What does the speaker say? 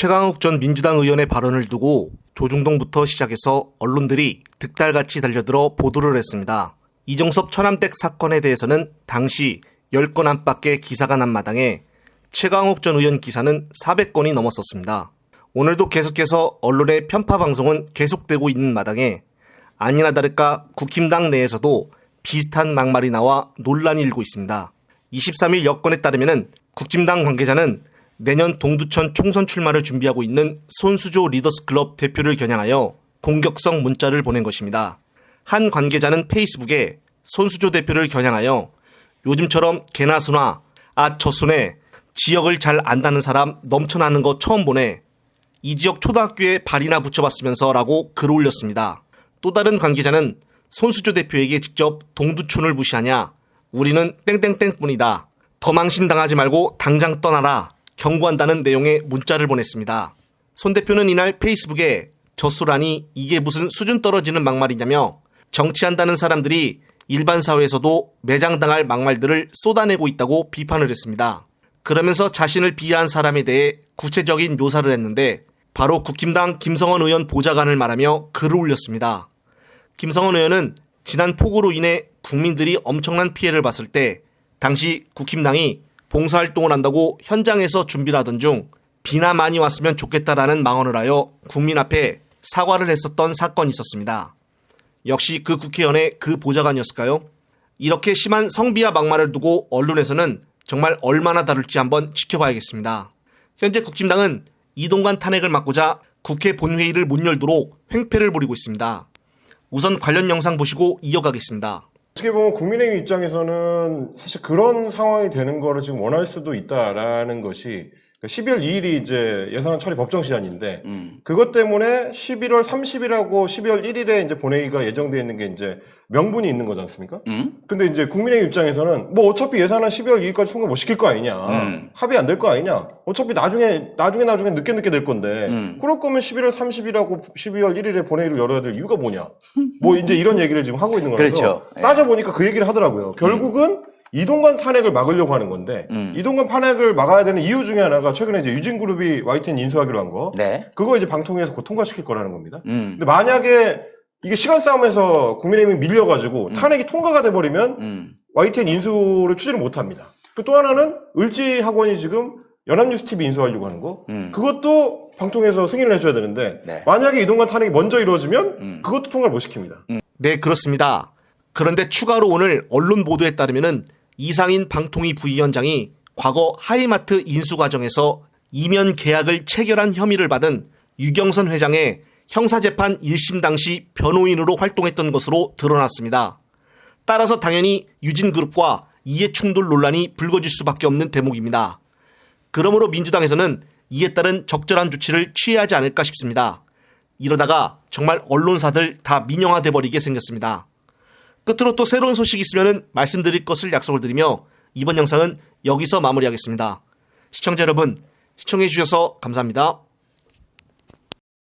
최강욱 전 민주당 의원의 발언을 두고 조중동부터 시작해서 언론들이 득달같이 달려들어 보도를 했습니다. 이종섭 처남댁 사건에 대해서는 당시 10건 안팎의 기사가 난 마당에 최강욱 전 의원 기사는 400건이 넘었었습니다. 오늘도 계속해서 언론의 편파 방송은 계속되고 있는 마당에 아니나 다를까 국힘당 내에서도 비슷한 막말이 나와 논란이 일고 있습니다. 23일 여건에 따르면 국힘당 관계자는 내년 동두천 총선 출마를 준비하고 있는 손수조 리더스클럽 대표를 겨냥하여 공격성 문자를 보낸 것입니다. 한 관계자는 페이스북에 손수조 대표를 겨냥하여 요즘처럼 개나 소나 저순에 지역을 잘 안다는 사람 넘쳐나는 거 처음 보네. 이 지역 초등학교에 발이나 붙여봤으면서 라고 글을 올렸습니다. 또 다른 관계자는 손수조 대표에게 직접 동두촌을 무시하냐. 우리는 땡땡땡 뿐이다. 더 망신당하지 말고 당장 떠나라. 경고한다는 내용의 문자를 보냈습니다. 손 대표는 이날 페이스북에 젖소라니 이게 무슨 수준 떨어지는 막말이냐며 정치한다는 사람들이 일반 사회에서도 매장당할 막말들을 쏟아내고 있다고 비판을 했습니다. 그러면서 자신을 비하한 사람에 대해 구체적인 묘사를 했는데 바로 국힘당 김성원 의원 보좌관을 말하며 글을 올렸습니다. 김성원 의원은 지난 폭우로 인해 국민들이 엄청난 피해를 봤을 때 당시 국힘당이 봉사활동을 한다고 현장에서 준비를 하던 중 비나 많이 왔으면 좋겠다라는 망언을 하여 국민 앞에 사과를 했었던 사건이 있었습니다. 역시 그 국회의원의 그 보좌관이었을까요? 이렇게 심한 성비와 막말을 두고 언론에서는 정말 얼마나 다룰지 한번 지켜봐야겠습니다. 현재 국힘당은 이동관 탄핵을 막고자 국회 본회의를 못 열도록 횡패를 부리고 있습니다. 우선 관련 영상 보시고 이어가겠습니다. 어떻게 보면 국민의힘 입장에서는 사실 그런 상황이 되는 거를 지금 원할 수도 있다라는 것이 12월 2일이 이제 예산안 처리 법정 시한인데 그것 때문에 11월 30일하고 12월 1일에 이제 본회의가 예정되어 있는 게 이제 명분이 있는 거지 않습니까? 근데 이제 국민의힘 입장에서는 뭐 어차피 예산안 12월 2일까지 통과 못 시킬 거 아니냐. 합의 안 될 거 아니냐. 어차피 나중에 늦게 될 건데. 그럴 거면 11월 30일하고 12월 1일에 본회의를 열어야 될 이유가 뭐냐. 뭐 이제 이런 얘기를 지금 하고 있는 거라서. 그렇죠. 따져보니까 그 얘기를 하더라고요. 결국은 이동관 탄핵을 막으려고 하는 건데 이동관 탄핵을 막아야 되는 이유 중에 하나가 최근에 이제 유진그룹이 YTN 인수하기로 한 거. 네. 그거 이제 방통위에서 곧 통과시킬 거라는 겁니다. 근데 만약에 이게 시간 싸움에서 국민의힘이 밀려가지고 탄핵이 통과가 돼버리면 YTN 인수를 추진을 못합니다. 또 하나는 을지학원이 지금 연합뉴스 TV 인수하려고 하는 거. 그것도 방통위에서 승인을 해줘야 되는데 네. 만약에 이동관 탄핵이 먼저 이루어지면 그것도 통과를 못 시킵니다. 네, 그렇습니다. 그런데 추가로 오늘 언론 보도에 따르면은 이상인 방통위 부위원장이 과거 하이마트 인수 과정에서 이면 계약을 체결한 혐의를 받은 유경선 회장의 형사재판 1심 당시 변호인으로 활동했던 것으로 드러났습니다. 따라서 당연히 유진그룹과 이해충돌 논란이 불거질 수밖에 없는 대목입니다. 그러므로 민주당에서는 이에 따른 적절한 조치를 취해야 하지 않을까 싶습니다. 이러다가 정말 언론사들 다 민영화돼 버리게 생겼습니다. 끝으로 또 새로운 소식이 있으면 말씀드릴 것을 약속을 드리며 이번 영상은 여기서 마무리하겠습니다. 시청자 여러분, 시청해 주셔서 감사합니다.